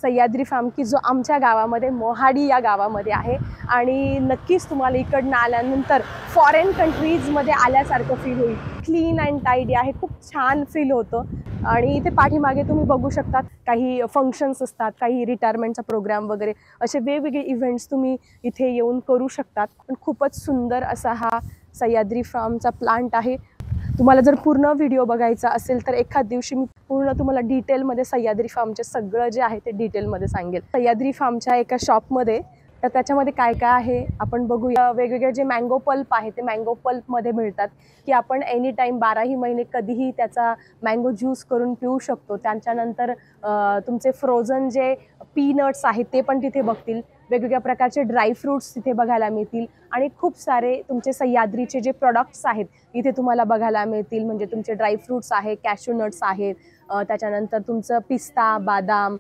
Sahyadri form की जो आमच्या गावामध्ये मोहाडी या गावामध्ये आहे आणि नक्कीच तुम्हाला इकडनं आल्यानंतर फॉरेन कंट्रीजमध्ये आल्यासारखं फील होईल। क्लीन अँड टाइडी आहे, खूप छान फील होतं। आणि इथे पाठीमागे तुम्ही बघू शकता काही फंक्शन्स असतात, काही रिटायरमेंटचा प्रोग्राम वगैरे असे वेगवेगळे इव्हेंट्स तुम्ही इथे येऊन करू शकतात। पण खूपच सुंदर असा हा सह्याद्री फार्मचा प्लांट आहे। तुम्हाला जर पूर्ण व्हिडिओ बघायचा असेल तर एखाद दिवशी मी पूर्ण तुम्हाला डिटेलमध्ये सह्याद्री फार्मचे सगळं जे आहे ते डिटेलमध्ये सांगेल। सह्याद्री फार्मच्या एका शॉपमध्ये तर त्याच्यामध्ये काय काय आहे आपण बघूया। वेगवेगळे जे मँगो पल्प आहे ते मँगो पल्पमध्ये मिळतात की आपण एनी टाईम 12ही महिने कधीही त्याचा मँगो ज्यूस करून पिऊ शकतो। त्याच्यानंतर तुमचे फ्रोझन जे पीनट्स आहेत ते पण तिथे बघतील, वेगवेगळ्या प्रकारचे ड्रायफ्रूट्स तिथे बघायला मिळतील आणि खूप सारे तुमचे सह्याद्रीचे जे प्रोडक्ट्स आहेत इथे तुम्हाला बघायला मिळतील। म्हणजे तुमचे ड्रायफ्रूट्स आहे, कॅशू नट्स आहेत, त्याच्यानंतर तुमचं पिस्ता, बादाम